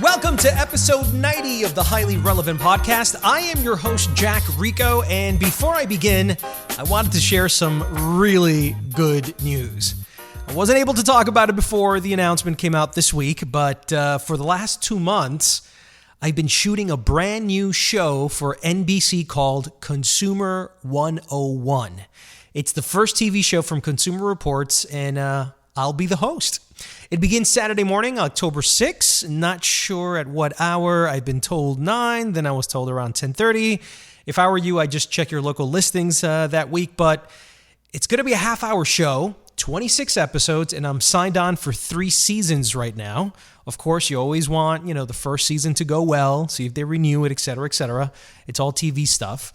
Welcome to episode 90 of the Highly Relevant Podcast. I am your host, Jack Rico, and before I begin, I wanted to share some really good news. I wasn't able to talk about it before the announcement came out this week, but for the last 2 months, I've been shooting a brand new show for NBC called Consumer 101. It's the first TV show from Consumer Reports, and I'll be the host. It begins Saturday morning, October 6th. Not sure at what hour. I've been told 9, then I was told around 10:30. If I were you, I'd just check your local listings that week. But it's going to be a half-hour show, 26 episodes, and I'm signed on for 3 seasons right now. Of course, you always want, the first season to go well, see if they renew it, et cetera, et cetera. It's all TV stuff.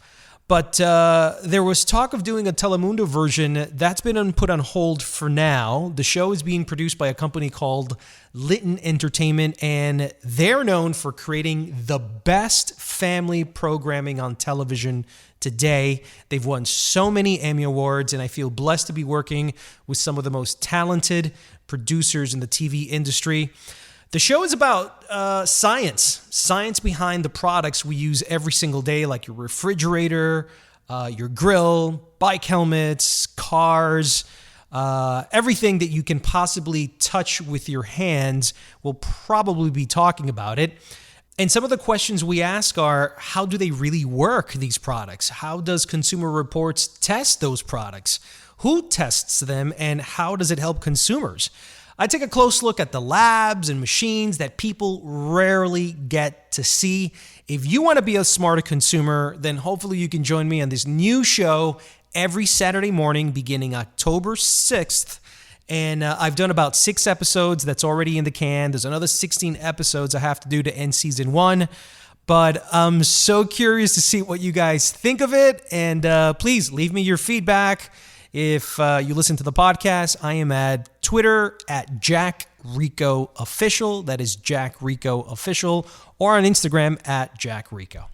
But there was talk of doing a Telemundo version. That's been put on hold for now. The show is being produced by a company called Latino Entertainment, and they're known for creating the best family programming on television today. They've won so many Emmy Awards, and I feel blessed to be working with some of the most talented producers in the TV industry. The show is about science behind the products we use every single day, like your refrigerator, your grill, bike helmets, cars, everything that you can possibly touch with your hands. We'll probably be talking about it. And some of the questions we ask are, how do they really work, these products? How does Consumer Reports test those products? Who tests them, and how does it help consumers? I take a close look at the labs and machines that people rarely get to see. If you want to be a smarter consumer, then hopefully you can join me on this new show every Saturday morning beginning October 6th. And I've done about 6 episodes that's already in the can. There's another 16 episodes I have to do to end season 1. But I'm so curious to see what you guys think of it. And please leave me your feedback. If you listen to the podcast, I am at Twitter at Jack Rico Official. That is Jack Rico Official, or on Instagram at Jack Rico.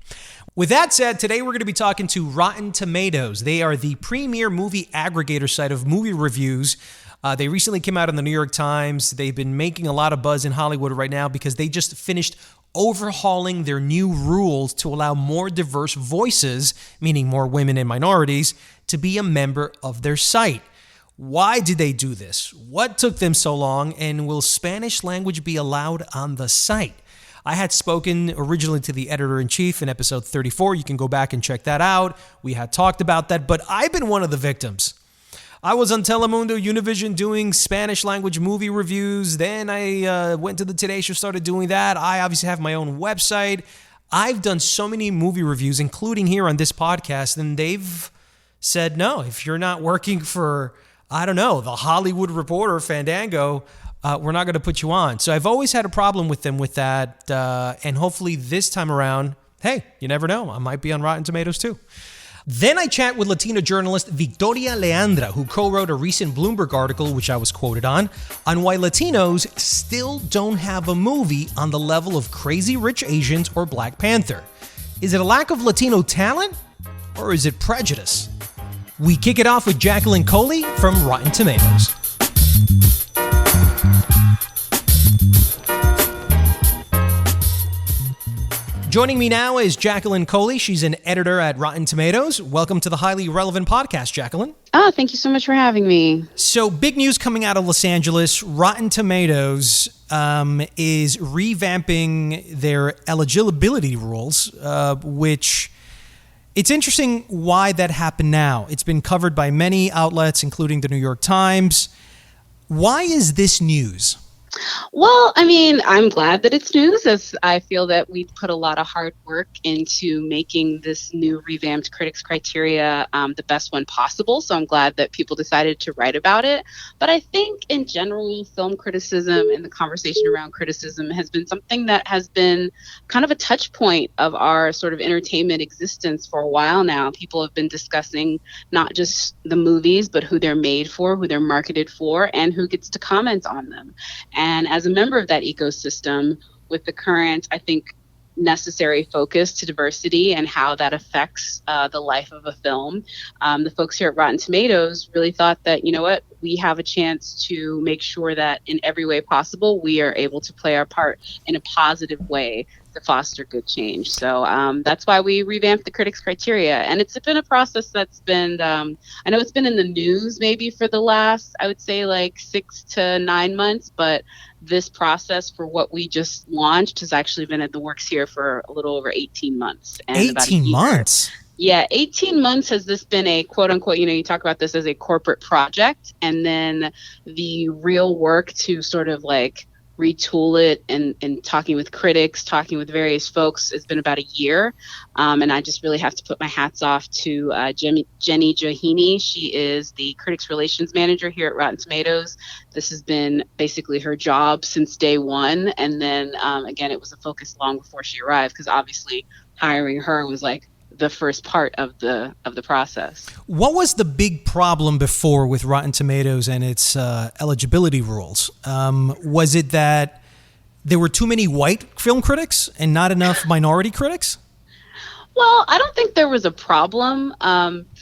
With that said, today we're going to be talking to Rotten Tomatoes. They are the premier movie aggregator site of movie reviews. They recently came out in the New York Times. They've been making a lot of buzz in Hollywood right now because they just finished overhauling their new rules to allow more diverse voices, meaning more women and minorities, to be a member of their site. Why did they do this? What took them so long? And will Spanish language be allowed on the site? I had spoken originally to the editor-in-chief in episode 34. You can go back and check that out. We had talked about that, but I've been one of the victims. I was on Telemundo, Univision, doing Spanish language movie reviews. Then I went to the Today Show, started doing that. I obviously have my own website. I've done so many movie reviews, including here on this podcast, and they've said, no, if you're not working for, the Hollywood Reporter, Fandango, we're not going to put you on. So I've always had a problem with them with that, and hopefully this time around, hey, you never know, I might be on Rotten Tomatoes too. Then I chat with Latina journalist Victoria Leandra, who co-wrote a recent Bloomberg article, which I was quoted on why Latinos still don't have a movie on the level of Crazy Rich Asians or Black Panther. Is it a lack of Latino talent, or is it prejudice? We kick it off with Jacqueline Coley from Rotten Tomatoes. Joining me now is Jacqueline Coley. She's an editor at Rotten Tomatoes. Welcome to the Highly Relevant Podcast, Jacqueline. Oh, thank you so much for having me. So, big news coming out of Los Angeles. Rotten Tomatoes is revamping their eligibility rules, which it's interesting why that happened now. It's been covered by many outlets, including the New York Times. Why is this news? Well, I mean, I'm glad that it's news, as I feel that we've put a lot of hard work into making this new revamped critics criteria the best one possible. So I'm glad that people decided to write about it. But I think in general, film criticism and the conversation around criticism has been something that has been kind of a touch point of our sort of entertainment existence for a while now. People have been discussing not just the movies, but who they're made for, who they're marketed for, and who gets to comment on them. And as a member of that ecosystem, with the current, I think, necessary focus to diversity and how that affects the life of a film. The folks here at Rotten Tomatoes really thought that, you know what, we have a chance to make sure that in every way possible, we are able to play our part in a positive way to foster good change. So that's why we revamped the critics' criteria. And it's been a process that's been, I know it's been in the news maybe for the last, I would say like 6 to 9 months, but this process for what we just launched has actually been in the works here for a little over 18 months. And 18 months? Yeah, 18 months has this been a quote unquote, you talk about this as a corporate project, and then the real work to sort of like retool it and talking with critics, talking with various folks has been about a year. And I just really have to put my hats off to Jenny Johini. She is the critics relations manager here at Rotten Tomatoes. This has been basically her job since day one. And then again, it was a focus long before she arrived, because obviously hiring her was like the first part of the process. What was the big problem before with Rotten Tomatoes and its eligibility rules? Was it that there were too many white film critics and not enough minority critics? Well, I don't think there was a problem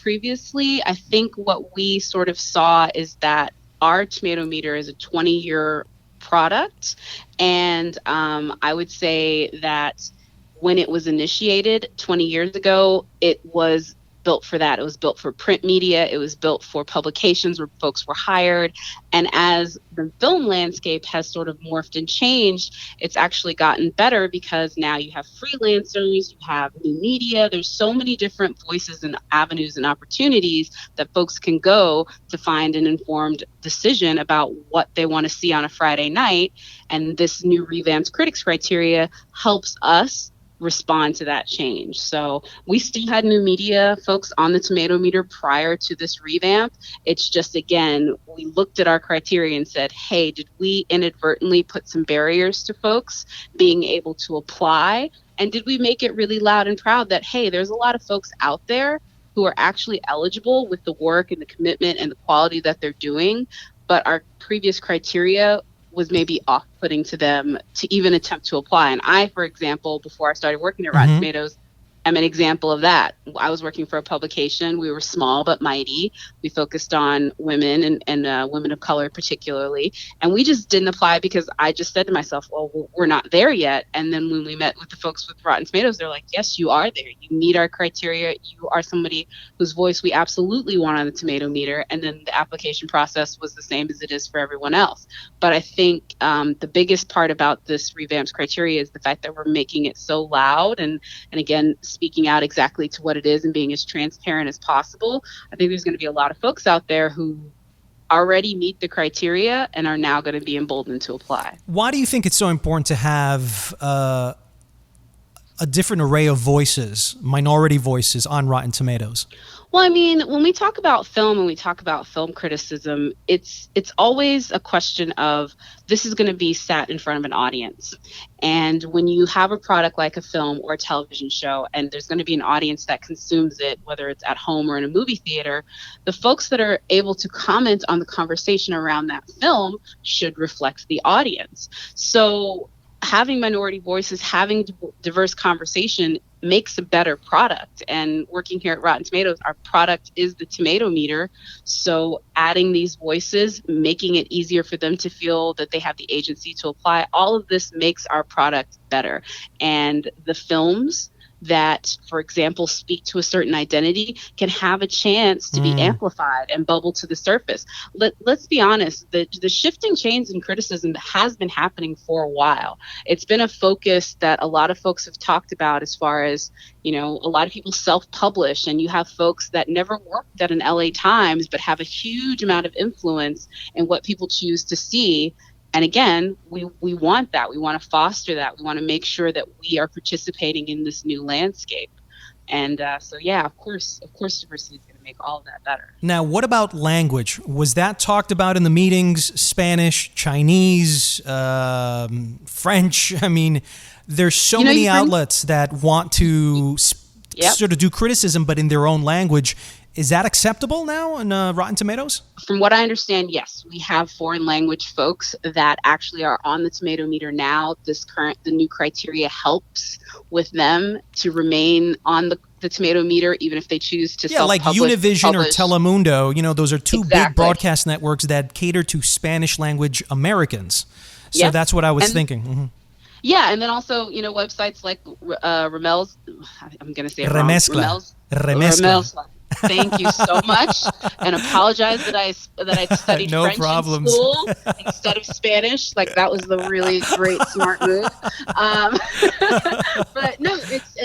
previously. I think what we sort of saw is that our tomato meter is a 20-year product. And I would say that when it was initiated 20 years ago, it was built for that. It was built for print media. It was built for publications where folks were hired. And as the film landscape has sort of morphed and changed, it's actually gotten better, because now you have freelancers, you have new media. There's so many different voices and avenues and opportunities that folks can go to find an informed decision about what they want to see on a Friday night. And this new revamped critics criteria helps us respond to that change. So we still had new media folks on the tomato meter prior to this revamp. It's just, again, we looked at our criteria and said, hey, did we inadvertently put some barriers to folks being able to apply? And did we make it really loud and proud that, hey, there's a lot of folks out there who are actually eligible with the work and the commitment and the quality that they're doing, but our previous criteria was maybe off-putting to them to even attempt to apply. And I, for example, before I started working at Rotten Tomatoes, am an example of that. I was working for a publication. We were small but mighty. We focused on women and women of color particularly. And we just didn't apply because I just said to myself, well, we're not there yet. And then when we met with the folks with Rotten Tomatoes, they're like, yes, you are there. You meet our criteria. You are somebody whose voice we absolutely want on the tomato meter. And then the application process was the same as it is for everyone else. But I think the biggest part about this revamped criteria is the fact that we're making it so loud and again, speaking out exactly to what it is and being as transparent as possible. I think there's going to be a lot of folks out there who already meet the criteria and are now going to be emboldened to apply. Why do you think it's so important to have a different array of voices, minority voices on Rotten Tomatoes? Well, I mean, when we talk about film and we talk about film criticism, it's always a question of this is going to be sat in front of an audience. And when you have a product like a film or a television show, and there's going to be an audience that consumes it, whether it's at home or in a movie theater, the folks that are able to comment on the conversation around that film should reflect the audience. So having minority voices, having diverse conversation makes a better product. And working here at Rotten Tomatoes, our product is the tomato meter. So adding these voices, making it easier for them to feel that they have the agency to apply, all of this makes our product better. And the films that, for example, speak to a certain identity can have a chance to be amplified and bubble to the surface. Let's be honest, the shifting change in criticism has been happening for a while. It's been a focus that a lot of folks have talked about as far as, a lot of people self-publish, and you have folks that never worked at an LA Times but have a huge amount of influence in what people choose to see. And again, we want that. We want to foster that. We want to make sure that we are participating in this new landscape. And so, yeah, of course, diversity is going to make all of that better. Now, what about language? Was that talked about in the meetings? Spanish, Chinese, French? I mean, there's so many outlets that want to sort of do criticism, but in their own language. Is that acceptable now on Rotten Tomatoes? From what I understand, yes. We have foreign language folks that actually are on the tomato meter now. The new criteria helps with them to remain on the tomato meter, even if they choose to like self-publish. Univision or Telemundo, those are two big broadcast networks that cater to Spanish language Americans. So that's what I was thinking. Mm-hmm. Yeah, and then also, websites like Ramel's, I'm going to say it wrong. Remezcla. Thank you so much, and apologize that I studied French in school instead of Spanish. Like, that was the really great, smart move. But no,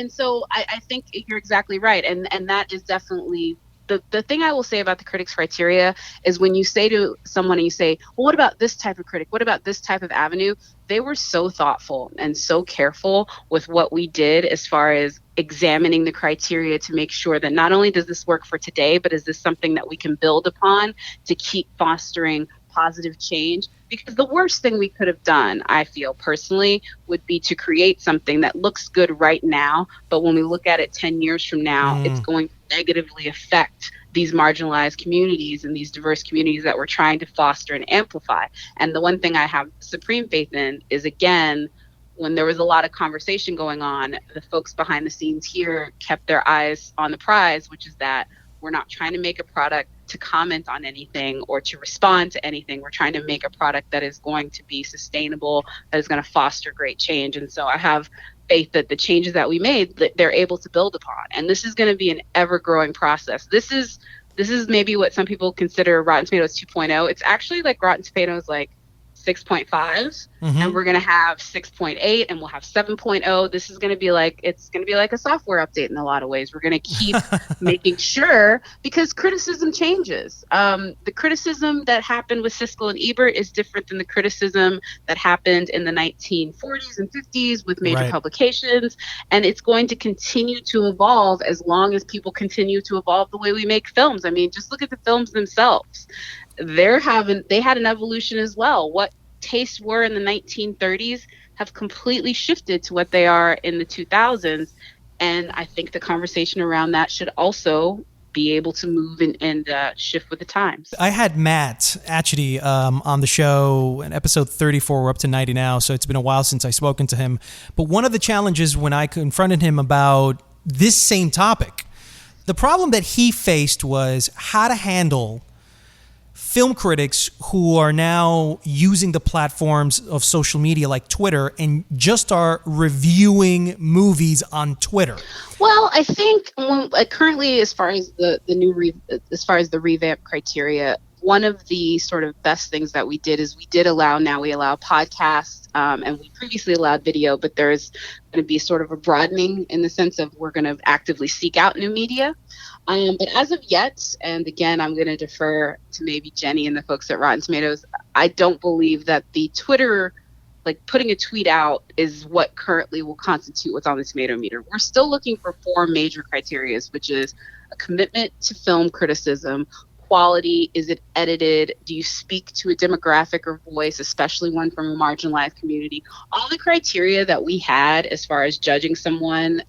so I think you're exactly right, and that is definitely the thing I will say about the critics' criteria is when you say to someone and you say, well, what about this type of critic? What about this type of avenue? They were so thoughtful and so careful with what we did as far as examining the criteria to make sure that not only does this work for today, but is this something that we can build upon to keep fostering positive change? Because the worst thing we could have done, I feel personally, would be to create something that looks good right now, but when we look at it 10 years from now, it's going to negatively affect these marginalized communities and these diverse communities that we're trying to foster and amplify. And the one thing I have supreme faith in is, again, when there was a lot of conversation going on, the folks behind the scenes here kept their eyes on the prize, which is that we're not trying to make a product to comment on anything or to respond to anything. We're trying to make a product that is going to be sustainable, that is going to foster great change. And so I have faith that the changes that we made, that they're able to build upon. And this is going to be an ever-growing process. This is maybe what some people consider Rotten Tomatoes 2.0. It's actually like Rotten Tomatoes like 6.5, and we're going to have 6.8, and we'll have 7.0. This is going to be like, it's going to be like a software update in a lot of ways. We're going to keep making sure, because criticism changes. The criticism that happened with Siskel and Ebert is different than the criticism that happened in the 1940s and 50s with major publications, and it's going to continue to evolve as long as people continue to evolve the way we make films. I mean, just look at the films themselves. They had an evolution as well. What tastes were in the 1930s have completely shifted to what they are in the 2000s. And I think the conversation around that should also be able to move and shift with the times. I had Matt Atchity on the show in episode 34. We're up to 90 now, so it's been a while since I've spoken to him. But one of the challenges when I confronted him about this same topic, the problem that he faced was how to handle film critics who are now using the platforms of social media like Twitter and just are reviewing movies on Twitter. Well, I think currently, as far as the revamp criteria, one of the sort of best things that we did is we allow podcasts, and we previously allowed video, but there's going to be sort of a broadening in the sense of we're going to actively seek out new media. But as of yet, and again, I'm going to defer to maybe Jenny and the folks at Rotten Tomatoes, I don't believe that the Twitter, like putting a tweet out, is what currently will constitute what's on the tomato meter. We're still looking for 4 major criteria, which is a commitment to film criticism, quality, is it edited, do you speak to a demographic or voice, especially one from a marginalized community. All the criteria that we had as far as judging someone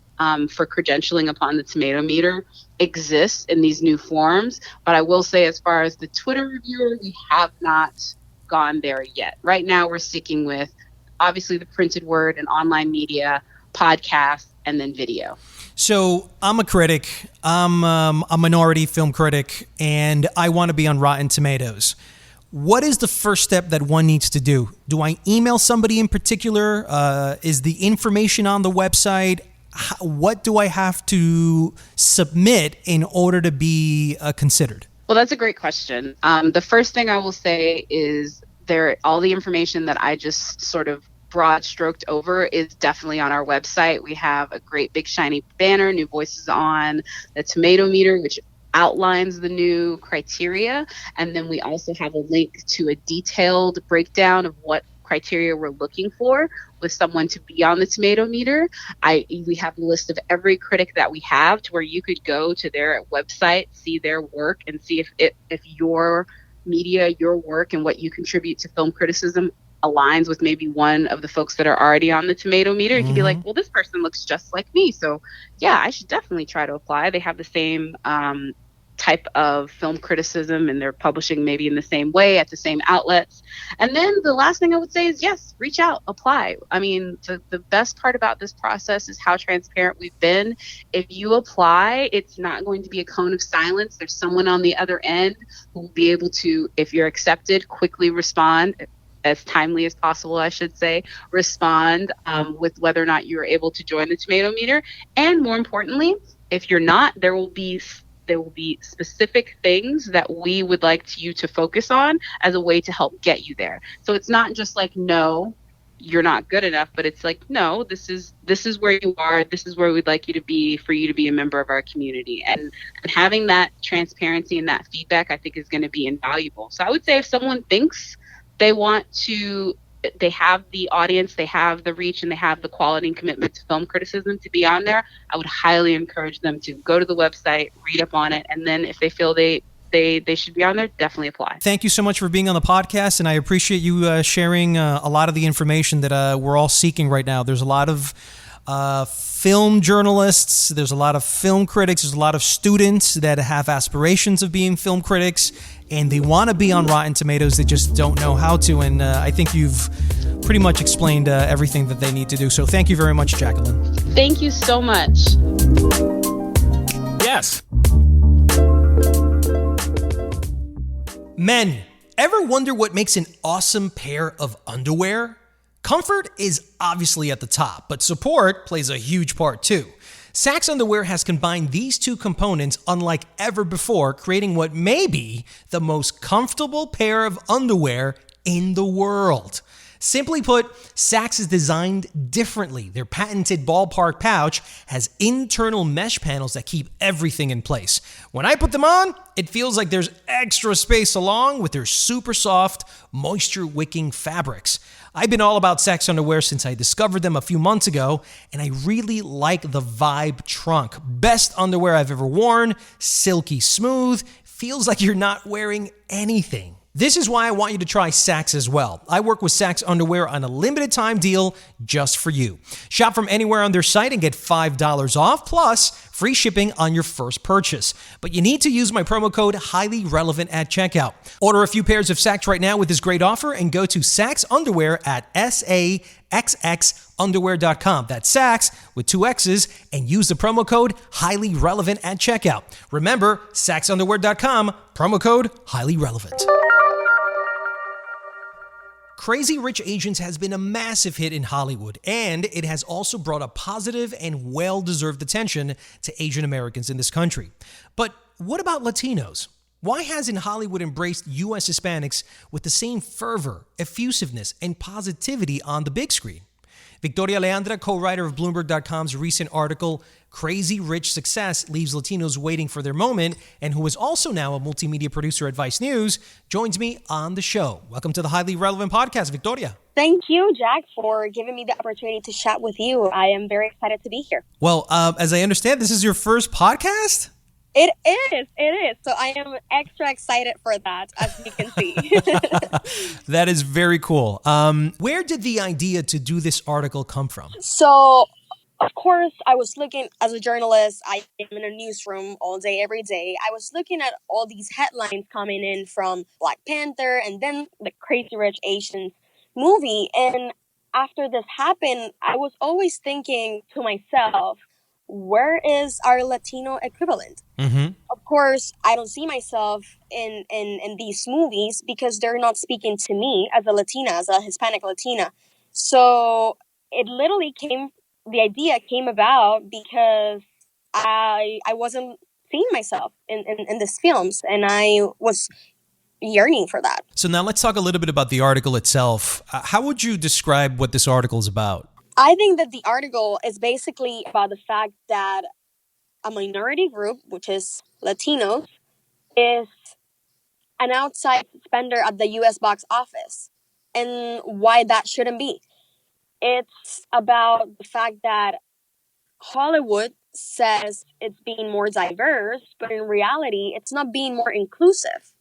for credentialing upon the tomato meter exists in these new forms. But I will say, as far as the Twitter reviewer, we have not gone there yet. Right now, we're sticking with obviously the printed word and online media, podcasts, and then video. So I'm a critic. I'm a minority film critic, and I want to be on Rotten Tomatoes. What is the first step that one needs to do? Do I email somebody in particular? Is the information on the website? What do I have to submit in order to be considered? Well, that's a great question. The first thing I will say is all the information that I just sort of broad stroked over is definitely on our website. We have a great big shiny banner, New Voices on the Tomato Meter, which outlines the new criteria. And then we also have a link to a detailed breakdown of what criteria we're looking for with someone to be on the tomato meter. We have a list of every critic that we have to where you could go to their website, see their work, and see if your media, your work, and what you contribute to film criticism aligns with maybe one of the folks that are already on the tomato meter. You can be like, well, this person looks just like me, so yeah, I should definitely try to apply. They have the same type of film criticism, and they're publishing maybe in the same way at the same outlets. And then the last thing I would say is, yes, reach out, apply. I mean, the best part about this process is how transparent we've been. If you apply, it's not going to be a cone of silence. There's someone on the other end who will be able to, if you're accepted, quickly respond, as timely as possible, I should say, respond with whether or not you're able to join the tomato meter. And more importantly, if you're not, there will be specific things that we would like you to focus on as a way to help get you there. So it's not just like, no, you're not good enough, but it's like, no, this is where you are. This is where we'd like you to be for you to be a member of our community. And having that transparency and that feedback, I think, is going to be invaluable. So I would say if someone thinks they have the audience, they have the reach, and they have the quality and commitment to film criticism to be on there, I would highly encourage them to go to the website, read up on it, and then if they feel they should be on there, definitely apply. Thank you so much for being on the podcast, and I appreciate you sharing a lot of the information that we're all seeking right now. There's a lot of film journalists, there's a lot of film critics, there's a lot of students that have aspirations of being film critics, and they want to be on Rotten Tomatoes, they just don't know how to, and I think you've pretty much explained everything that they need to do. So thank you very much, Jacqueline. Thank you so much. Yes. Men, ever wonder what makes an awesome pair of underwear? Comfort is obviously at the top, but support plays a huge part too. Saks Underwear has combined these two components unlike ever before, creating what may be the most comfortable pair of underwear in the world. Simply put, Saks is designed differently. Their patented ballpark pouch has internal mesh panels that keep everything in place. When I put them on, it feels like there's extra space along with their super soft, moisture-wicking fabrics. I've been all about Saks Underwear since I discovered them a few months ago, and I really like the Vibe Trunk. Best underwear I've ever worn, silky smooth, feels like you're not wearing anything. This is why I want you to try Saks as well. I work with Saks Underwear on a limited time deal just for you. Shop from anywhere on their site and get $5 off plus free shipping on your first purchase. But you need to use my promo code Highly Relevant at checkout. Order a few pairs of Saks right now with this great offer and go to Saks Underwear at SAXXunderwear.com. That's Saks with 2 X's and use the promo code Highly Relevant at checkout. Remember, SaksUnderwear.com, promo code Highly Relevant. Crazy Rich Asians has been a massive hit in Hollywood, and it has also brought a positive and well-deserved attention to Asian Americans in this country. But what about Latinos? Why hasn't Hollywood embraced U.S. Hispanics with the same fervor, effusiveness, and positivity on the big screen? Victoria Leandra, co-writer of Bloomberg.com's recent article, Crazy Rich Success Leaves Latinos Waiting for Their Moment, and who is also now a multimedia producer at Vice News, joins me on the show. Welcome to the Highly Relevant Podcast, Victoria. Thank you, Jack, for giving me the opportunity to chat with you. I am very excited to be here. Well, as I understand, this is your first podcast? It is. So I am extra excited for that, as you can see. That is very cool. Where did the idea to do this article come from? So, of course, I was looking, as a journalist, I am in a newsroom all day, every day. I was looking at all these headlines coming in from Black Panther and then the Crazy Rich Asians movie. And after this happened, I was always thinking to myself, where is our Latino equivalent? Mm-hmm. Of course, I don't see myself in these movies because they're not speaking to me as a Latina, as a Hispanic Latina. So the idea came about because I wasn't seeing myself in these films, and I was yearning for that. So now let's talk a little bit about the article itself. How would you describe what this article is about? I think that the article is basically about the fact that a minority group, which is Latinos, is an outside spender at the U.S. box office, and why that shouldn't be. It's about the fact that Hollywood says it's being more diverse, but in reality, it's not being more inclusive.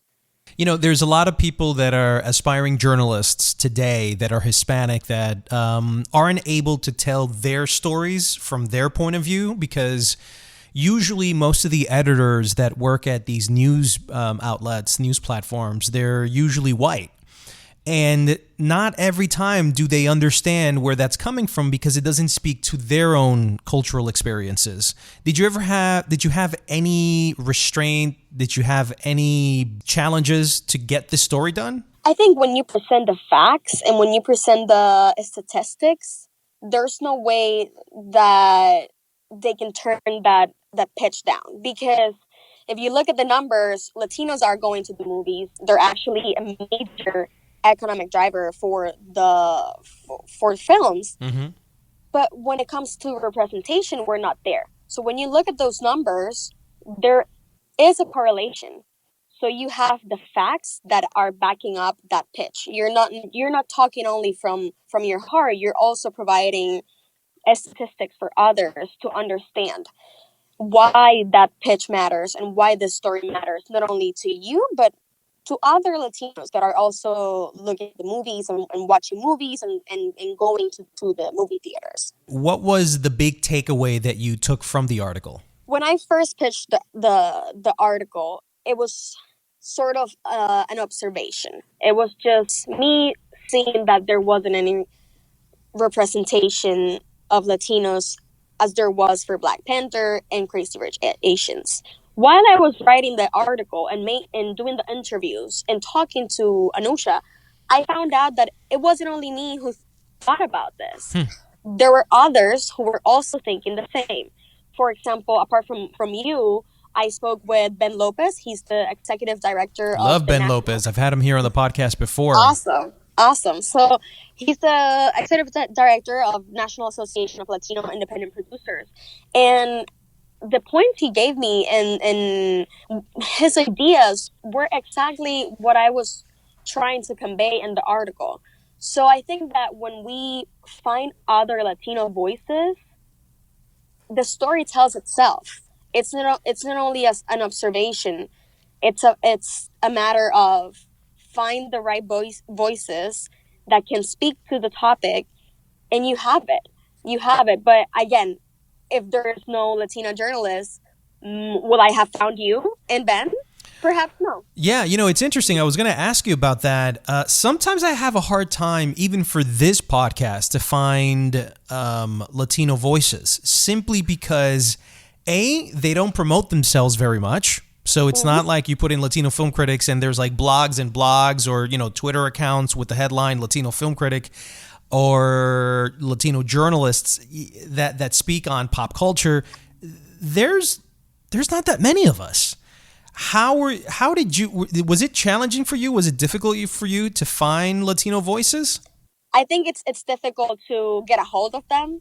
You know, there's a lot of people that are aspiring journalists today that are Hispanic that aren't able to tell their stories from their point of view because, usually most of the editors that work at these news outlets, news platforms, they're usually white. And not every time do they understand where that's coming from because it doesn't speak to their own cultural experiences. Did you have any restraint? Did you have any challenges to get this story done? I think when you present the facts and when you present the statistics, there's no way that they can turn that pitch down. Because if you look at the numbers, Latinos are going to the movies. They're actually a major economic driver for films. Mm-hmm. But when it comes to representation, we're not there. So when you look at those numbers, there is a correlation. So you have the facts that are backing up that pitch. You're not talking only from your heart. You're also providing statistics for others to understand why that pitch matters and why this story matters, not only to you, but to other Latinos that are also looking at the movies and watching movies and going to the movie theaters. What was the big takeaway that you took from the article? When I first pitched the article, it was sort of an observation. It was just me seeing that there wasn't any representation of Latinos as there was for Black Panther and Crazy Rich Asians. While I was writing the article and doing the interviews and talking to Anusha, I found out that it wasn't only me who thought about this. There were others who were also thinking the same. For example, apart from you, I spoke with Ben Lopez. He's the executive director of Love Ben Lopez. I've had him here on the podcast before. Awesome. So he's the executive director of National Association of Latino Independent Producers. And the points he gave me and his ideas were exactly what I was trying to convey in the article. So I think that when we find other Latino voices, the story tells itself. It's not only an observation. It's a matter of find the right voices that can speak to the topic, and you have it. But again, if there is no Latina journalist, will I have found you and Ben? Perhaps no. Yeah, it's interesting. I was going to ask you about that. Sometimes I have a hard time, even for this podcast, to find Latino voices, simply because, A, they don't promote themselves very much. So it's not like you put in Latino film critics and there's like blogs and blogs or, Twitter accounts with the headline Latino film critic, or Latino journalists that speak on pop culture. There's not that many of us. Was it challenging for you? Was it difficult for you to find Latino voices? I think it's difficult to get a hold of them,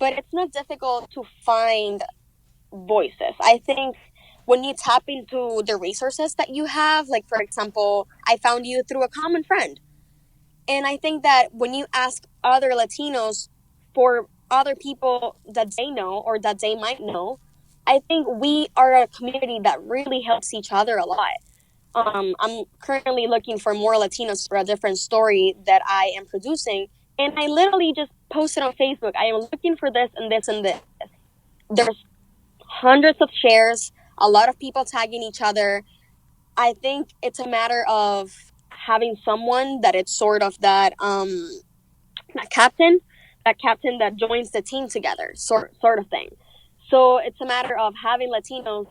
but it's not difficult to find voices. I think when you tap into the resources that you have, like, for example, I found you through a common friend. And I think that when you ask other Latinos for other people that they know or that they might know, I think we are a community that really helps each other a lot. I'm currently looking for more Latinos for a different story that I am producing. And I literally just posted on Facebook, I am looking for this and this and this. There's hundreds of shares, a lot of people tagging each other. I think it's a matter of having someone that it's sort of that captain that joins the team together, sort of thing. So it's a matter of having Latinos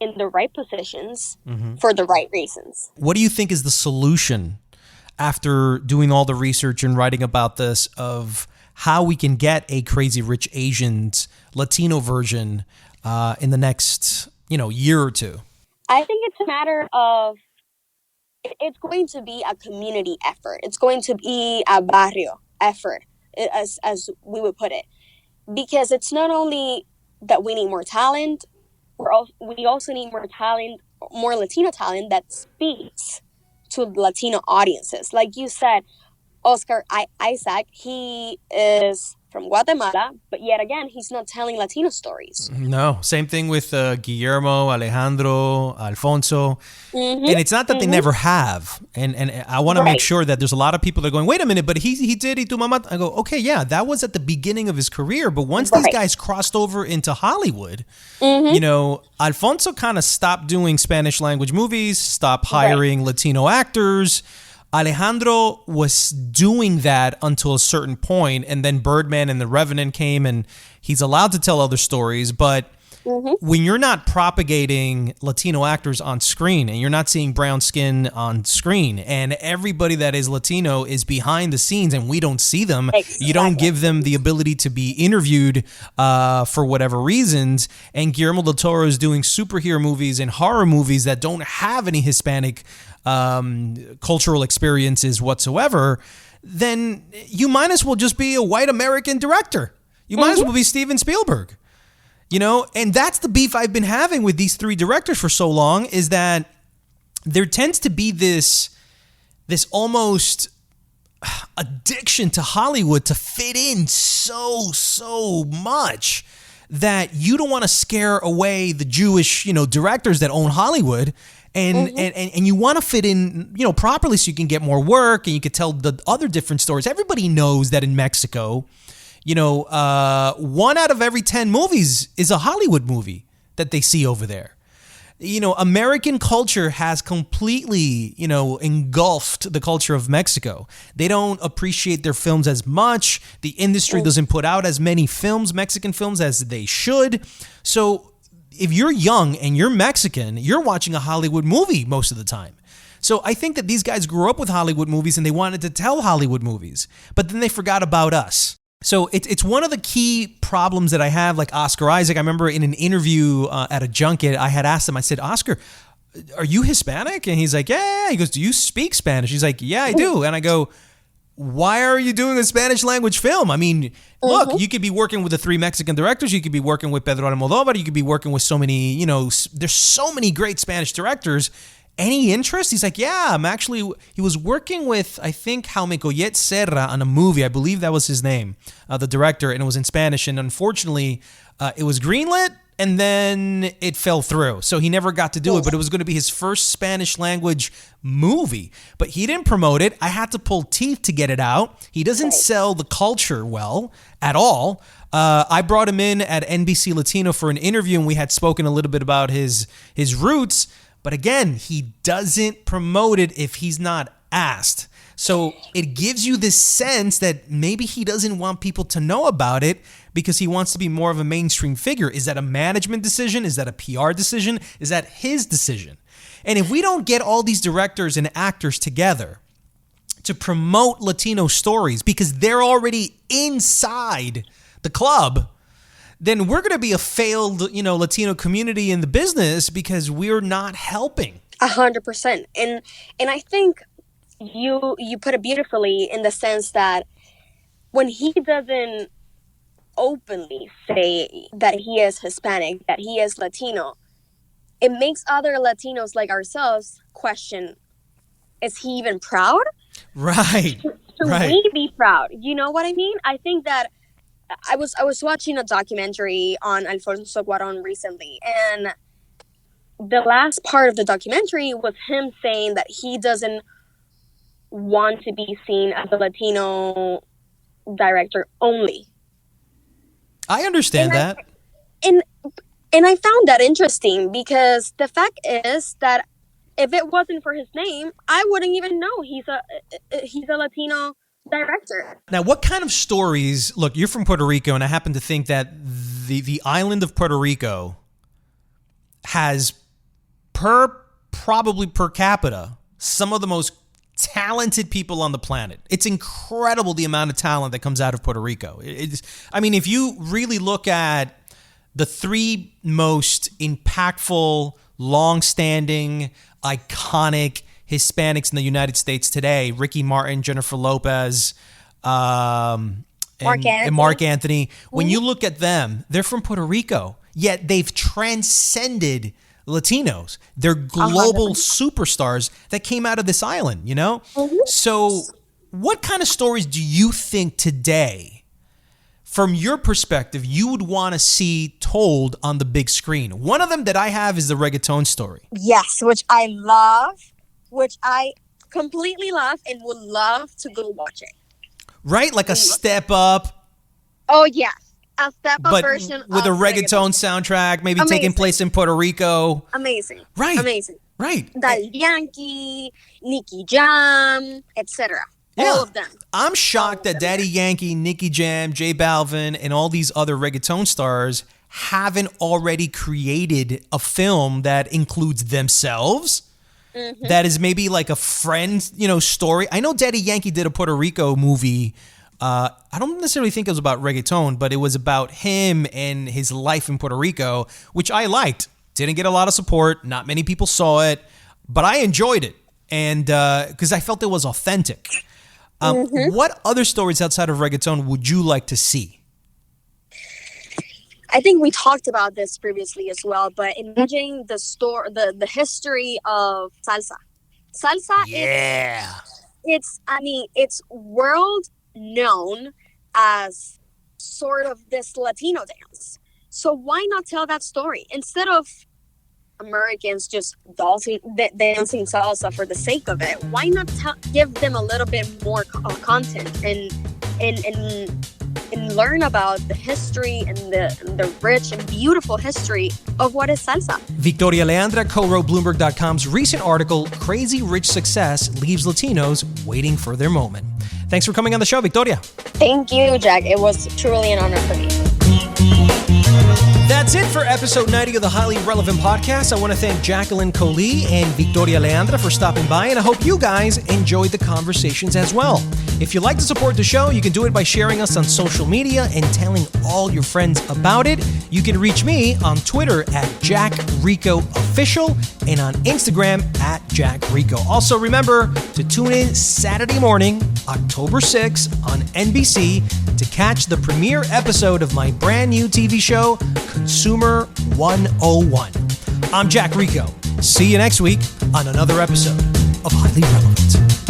in the right positions for the right reasons. What do you think is the solution after doing all the research and writing about this of how we can get a Crazy Rich Asians Latino version in the next, year or two? I think it's a matter of, it's going to be a community effort. It's going to be a barrio effort, as we would put it. Because it's not only that we need more talent, we also need more Latino talent that speaks to Latino audiences. Like you said, Oscar Isaac, he is from Guatemala, but yet again, he's not telling Latino stories. No, same thing with Guillermo, Alejandro, Alfonso. And it's not that they never have. And I want to make sure that there's a lot of people that are going, wait a minute, but he did Y Tu Mamá. I go, okay, yeah, that was at the beginning of his career. But once these guys crossed over into Hollywood, you know, Alfonso kind of stopped doing Spanish language movies, stopped hiring Latino actors. Alejandro was doing that until a certain point, and then Birdman and The Revenant came, and he's allowed to tell other stories. But when you're not propagating Latino actors on screen, and you're not seeing brown skin on screen, and everybody that is Latino is behind the scenes and we don't see them, you don't give them the ability to be interviewed for whatever reasons. And Guillermo del Toro is doing superhero movies and horror movies that don't have any Hispanic cultural experiences whatsoever, then you might as well just be a white American director. You might as well be Steven Spielberg. You know, and that's the beef I've been having with these three directors for so long, is that there tends to be this almost addiction to Hollywood to fit in so much that you don't want to scare away the Jewish, you know, directors that own Hollywood. And you want to fit in, you know, properly so you can get more work and you can tell the other different stories. Everybody knows that in Mexico, you know, 1 out of every 10 movies is a Hollywood movie that they see over there. You know, American culture has completely, you know, engulfed the culture of Mexico. They don't appreciate their films as much. The industry doesn't put out as many films, Mexican films, as they should. So if you're young and you're Mexican, you're watching a Hollywood movie most of the time. So I think that these guys grew up with Hollywood movies and they wanted to tell Hollywood movies, but then they forgot about us. So it's one of the key problems that I have, like Oscar Isaac. I remember in an interview at a junket, I had asked him, I said, Oscar, are you Hispanic? And he's like, yeah. He goes, do you speak Spanish? He's like, yeah, I do. And I go, why are you doing a Spanish language film? I mean, look, you could be working with the 3 Mexican directors. You could be working with Pedro Almodovar. You could be working with so many, you know, there's so many great Spanish directors. Any interest? He's like, yeah, he was working with, I think, Jaume Collet Serra on a movie. I believe that was his name, the director, and it was in Spanish. And unfortunately, it was greenlit and then it fell through. So he never got to do it, but it was going to be his first Spanish language movie. But he didn't promote it. I had to pull teeth to get it out. He doesn't sell the culture well at all. I brought him in at NBC Latino for an interview, and we had spoken a little bit about his roots. But again, he doesn't promote it if he's not asked. So it gives you this sense that maybe he doesn't want people to know about it because he wants to be more of a mainstream figure. Is that a management decision? Is that a PR decision? Is that his decision? And if we don't get all these directors and actors together to promote Latino stories because they're already inside the club, then we're going to be a failed, you know, Latino community in the business because we're not helping. 100%. And I think you put it beautifully in the sense that when he doesn't openly say that he is Hispanic, that he is Latino, it makes other Latinos like ourselves question, is he even proud? Right. Should we be proud? You know what I mean? I think that I was watching a documentary on Alfonso Cuarón recently, and the last part of the documentary was him saying that he doesn't want to be seen as a Latino director only. I understand that. And I found that interesting because the fact is that if it wasn't for his name, I wouldn't even know he's a Latino director. Now, what kind of stories, look, you're from Puerto Rico, and I happen to think that the island of Puerto Rico has probably per capita some of the most talented people on the planet. It's incredible the amount of talent that comes out of Puerto Rico. I mean, if you really look at the 3 most impactful, long-standing, iconic Hispanics in the United States today, Ricky Martin, Jennifer Lopez, and Mark Anthony. When you look at them, they're from Puerto Rico, yet they've transcended Latinos. They're global superstars that came out of this island, you know? So what kind of stories do you think today, from your perspective, you would want to see told on the big screen? One of them that I have is the reggaeton story. Yes, which I love, which I completely love and would love to go watch it. Right? Like a Step Up. Oh, yes. A Step Up but version with a reggaeton soundtrack, maybe taking place in Puerto Rico. Amazing. Right. Amazing. Right. Daddy Yankee, Nicky Jam, etc. Yeah. All of them. I'm shocked that Daddy Yankee, Nicky Jam, J Balvin, and all these other reggaeton stars haven't already created a film that includes themselves. Mm-hmm. That is maybe like a friend, story. I know Daddy Yankee did a Puerto Rico movie. I don't necessarily think it was about reggaeton, but it was about him and his life in Puerto Rico, which I liked. Didn't get a lot of support. Not many people saw it, but I enjoyed it. And because I felt it was authentic. What other stories outside of reggaeton would you like to see? I think we talked about this previously as well, but imagine the history of salsa. Salsa, yeah, it's world known as sort of this Latino dance. So why not tell that story instead of Americans just dancing salsa for the sake of it? Why not give them a little bit more content and learn about the history and the rich and beautiful history of what is salsa? Victoria Leandra co-wrote Bloomberg.com's recent article, Crazy Rich Success Leaves Latinos Waiting for Their Moment. Thanks for coming on the show, Victoria. Thank you, Jack. It was truly an honor for me. That's it for episode 90 of the Highly Relevant Podcast. I want to thank Jacqueline Coley and Victoria Leandra for stopping by, and I hope you guys enjoyed the conversations as well. If you'd like to support the show, you can do it by sharing us on social media and telling all your friends about it. You can reach me on Twitter at JackRicoOfficial and on Instagram at JackRico. Also, remember to tune in Saturday morning, October 6th on NBC to catch the premiere episode of my brand new TV show, Consumer 101. I'm Jack Rico. See you next week on another episode of Highly Relevant.